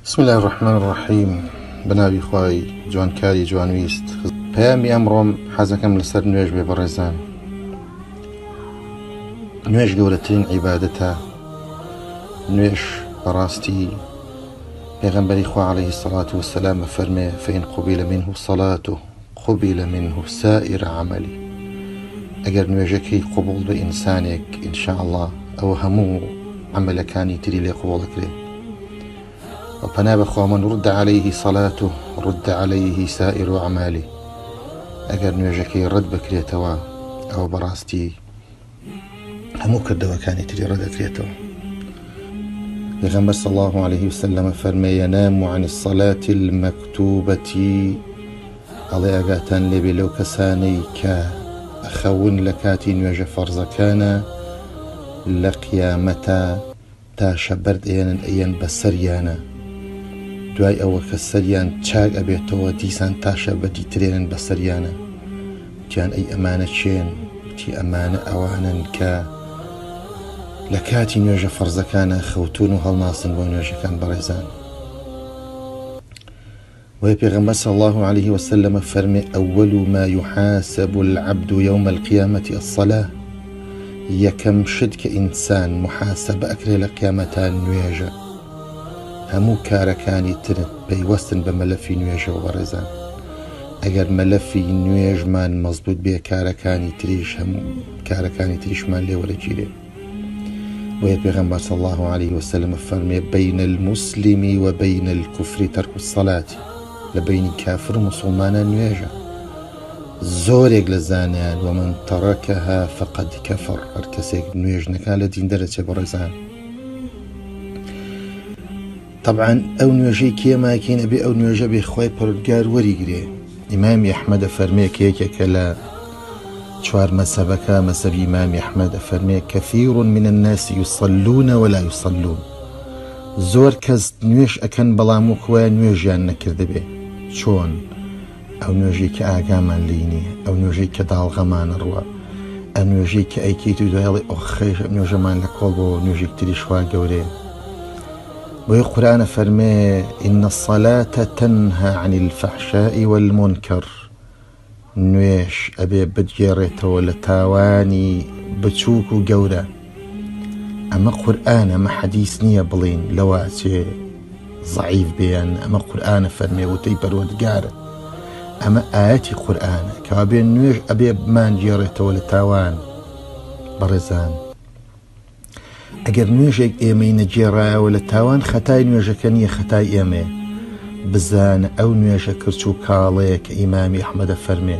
بسم الله الرحمن الرحيم. بنابي خواي جوان كاري جوان ويست پەیامی ئەمڕۆم حەزەکەم لەسەر نوێژ بێ بەڕێزان. نوێژ گەورەترین عیبادەتە. نوێژ بەڕاستی پێغەمبەری خوا عەلەیهی الصەلاة وەسەلام فەرمێ فەئین قوبیل منه صەلاته قوبیل منه سائر عەمەلی. ئەگەر نوێژەکەی قوبوڵ بە ئینسانێک ئینشاءالله ئەوە هەموو عەمەلەکانی تری لێ قوبوڵ دەکرێت. وپەنا بەخوا من رد عليه صلاته رد عليه سائر أعماله. ئەگەر نوێژەکەی ڕەت بکرێتەوە ئەوە بەڕاستی هەموو کردەوەکانی تری ڕەت دەکرێتەوە. پێغەمبەر صلی الله عليه وسلم فەرمێ ينام عن الصلاة المكتوبة. ئەڵێ ئاگاتان لێبێ لەو کەسانەی کە ئەخەون لە کاتی نوێژە فەرزەکانە لە قیامەتە تا شەبەرد ئەیەن بە سەریانە، دوای ئەوە کە سەریان چاک ئەبێتەوە دیسان تاشە بەدی ترێنن بە سەریانە. گیان ئەی ئەمانە چێن؟ تی ئەمانە ئەوانن کە لە کاتی نوێژە فەرزەکانە خەوتون و هەڵناسن بۆ نوێژەکان بەڕێزان. وهي پێغەمبەر صلی الله عليه وسلم فەرمێ أول ما يحاسب العبد يوم القيامة الصلاة. یەکەم شت کە ئینسان محاسبە ئەکرێ لە قیامەتان نوێژە. هەموو کارەکانی ترت پەیوەستن بە مەلەفی نوێژەوە بەڕێزان. ئەگەر مەلەفی نوێژمان مەزبوط بێ کارەکانی تریش هەموو کارەکانی تریشمان لێوەرەگیرێ. وهي پێغەمبەر صلی الله عليه وسلم فەرمێ بین المسلم وبین الكفر ترك الصلاة. لە بینی کافر و موسڵمانە نوێژە. زۆرێک لە زانیان ومن تەرەکەها فەقەد کەفەر. هەر کەسێک نوێژ نەکا لە دین دەرەچێ بەڕێزان. طبعا ئەو نوێژەی کێماکەین ئەبێ ئەو نوێژە بێ خۆی پەروەردگار وەریگرێ. ئیمامی ئەحمەد فەرمێ کە یەکێکە لە چوار مەذهبەکە مەذهبی ئیمامی ئەحمەد فەرمێ كثير من الناس يصلون ولا يصلون. زۆر کەس نوێژ ئەکەن بەڵام وەکوایە نوێژیان نەکردبێ. چۆن؟ ئەو نوێژەی کە ئاگامان لێی نییە، ئەو نوێژەی کە داڵغەمانە ڕوە، ئەو نوێژەی کە ئەیکەیت و دوایڵێ ئۆخەش نوێژەمان لە کۆڵ بۆ نوێژێک تری شوا گەورەیە. وهي قرآن فرمي إن الصلاة تنهى عن الفحشاء والمنكر. نوێش ئەبێ بتگێڕێتەوە لە تاوانی بچووک و گەورە. ئەمە قورئانە، ئەمە حەدیث نییە بڵین لەوە چێ ضعیف بێن. ئەمە قورئانە فەرمێ وتەی پەروەردگارە. ئەمە ئاەتی قورئانە کەوا بێ نوێژ ئەبێ بمان گێڕێتەوە لە تاوان بەڕێزان. ئەگەر نوێژێک ئێمەی نەگێڕایەوە لە تاوان خەتای نوێژەکە نییە، خەتای ئێمێ. بزانە ئەو نوێژە کرچ و کاڵەیە کە ئیمامی ئەحمەدە فەرمێ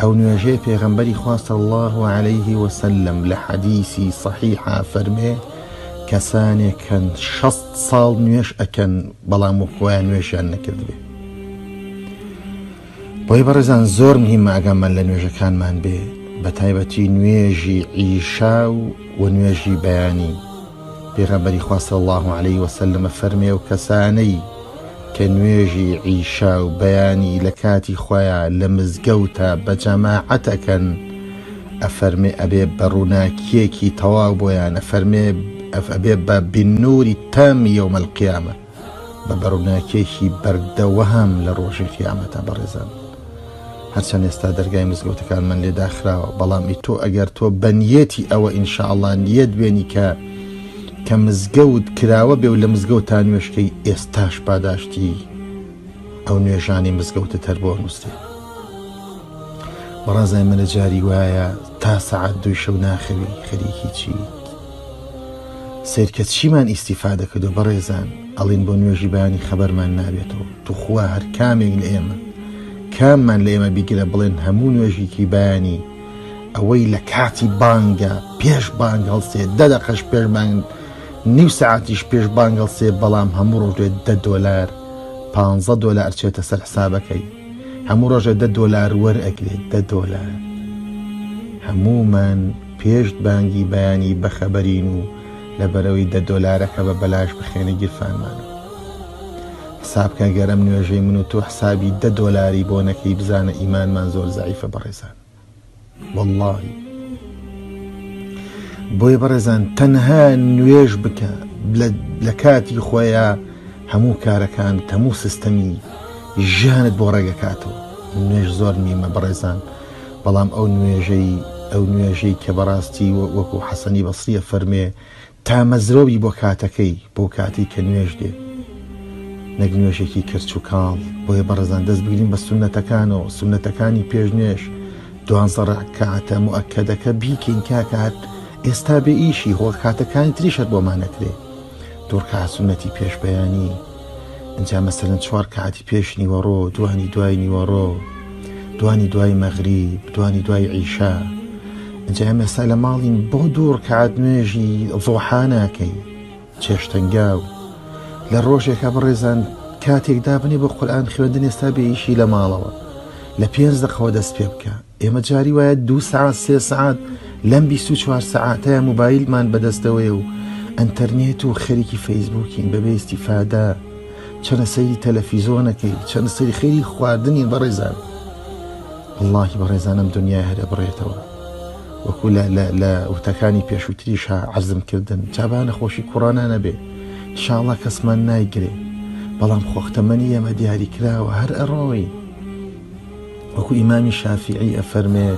ئەو نوێژەیە پێغەمبەری خوا صلی الله عليه وسلم لە حەدیثی صەحیحا فەرمێ کەسانێکن 60 ساڵ نوێژ ئەکەن بەڵام وەکوایە نوێژیان نەکردبێ. بۆی بەڕێزان زۆر مهمە ئاگامان لە نوێژەکانمان بێ، بە تایبەتی نوێژی عیشا و نوێژی بەیانی. پێغەمبەری خوا صلی الله عليه وسلم فەرمێ و کەسانەی کە نوێژی عیشا و بەیانی لە کاتی خۆیان لە مزگەوتە بە جەماعەت ئەکەن ئەفەرمێ ئەبێ بە ڕووناکیەکی تەواو بۆیان، ئەفەرمێ ئەبێ بە بینووری تامی یەوم القیامە، بە بەڕووناکیەکی بەردەوام لە ڕۆژی قیامەتە بەڕێزان. هەرچەند ئێستا دەرگای مزگەوتەکانمان لێ داخراوە، بەڵامی تۆ ئەگەر تۆ بە نیەتی ئەوە ئینشاءالله نیەت بێنی کە مزگەوت کراوە بێ و لە مزگەوت تا نوێشکەی ئێستاش پاداشتی ئەو نوێژانی مزگەوتە تەر بۆ نووسێ. بەڕازای منە جاری وایە تا سەعات 2 شەو ناخەوی خەریکی چیت سیرکە چیمان ئیسیفادە کردو بەڕێزان. ئەڵین بۆ نوێژی بەیانی خەبەرمان نابێتەوە. توخوا هەر کامێک لە ئێمە کاممان لە ئێمە بیگرە بڵێن هەموو نوێژێکی بەیانی ئەوەی لە کاتی بانگە پێش بانگ هەڵسێ 10 دقەش پێش بانگ، نیو سەعاتیش پێش بانگ هەڵسێ، بەڵام هەموو ڕۆژێ $10 $15 چێتە سەر حسابەکەی. هەموو ڕۆژێ $10 وەرئەگرێت. $10 هەموومان پێش بانگی بەیانی بەخەبەرین و لەبەرەوەی $10 بە بەلاش بخێنە گیرفانمانە. حسابکە گەرم نوێژەی من و تۆ حسابی $10 بۆ نەکەی بزانە ئیمانمان زۆر زەعیفە بەڕێزان. واللهی بۆیە بەڕێزان تەنها نوێژ بکە لە کاتی خۆیە هەموو کارەکان هەموو سیستەمی ژیانت بۆ ڕێگەکاتەوە. نوێژ زۆر میمە بەڕێزان، بەڵام ئەو نوێژەی کە بەڕاستی وەکو حەسەنی بەسریە فەرمێ تا مەزرۆبی بۆ کاتەکەی بۆ کاتی کە نوێژ دێ، نەک نوێژێکی کرچ و کاڵ. بۆیە بەڕێزان دەست بگرین بە سونەتەکانەوە، سونەتەکانی پێش نوێژ 12 ڕەکعاتە موئەکەدەکە بیکەین کاکات ئێستا بێ ئیشی هۆ کاتەکانی تریشت بۆمان نەکرێ. دوو ڕەکعات سونەتی پێش بەیانی، اینجا مەسەلەن 4 کاتی پێش نیوەڕۆ، دوانی دوای نیوەڕۆ، دوانی دوای مەغریب، دوانی دوای عیشا. اینجا ئێمە ئێستا لە ماڵین بۆ 2 ڕەکعات نوێژی زۆحا ناکەی چێشتەنگاو لە ڕۆژێکە بەڕێزان کاتێکدا بنێ بۆ قورئان خوێندن ئێستا بێ ئیشی لە ماڵەوە لە 5 دقەوە دەست پێ بکە. ئێمە جاری وایە 2 ساعت 3 ساعت لەم 24 ساعتەیە موبایلمان بەدەستەوەیە و ئەنتەرنێت و خەریکی فەیسبووکین بەبێ ئیستیفادە، چەنە سەیری تەلەڤیزۆنەکەی، چەنە سەیری خێری خواردنین بەڕێزان. وەڵڵاهی بەڕێزان ئەم دنیای هەرە بڕێتەوە. وەکو لە وتەکانی پێشووتریشا عەرزم کردن، جابا نەخۆشی کوڕانە نەبێ، ئینشاڵڵا کەسمان نایگرێ، بەڵام خۆختەمەنی ئێمە دیاری کراوە هەر ئەڕۆی. وەکو ئیمامی شافیعی ئەفەرمێ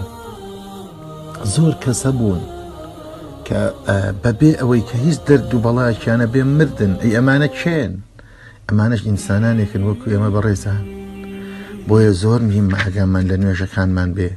زۆر کەسە بوون کە بەبێ ئەوەی کە هیچ دەرد و بەڵایەکیانە بێ مردن. ئەی ئەمانە کێن؟ ئەمانەش ئینسانانێکن وەکو ئێمە بەڕێزان. بۆیە زۆر مهمە ئاگامان لە نوێژەکانمان بێ.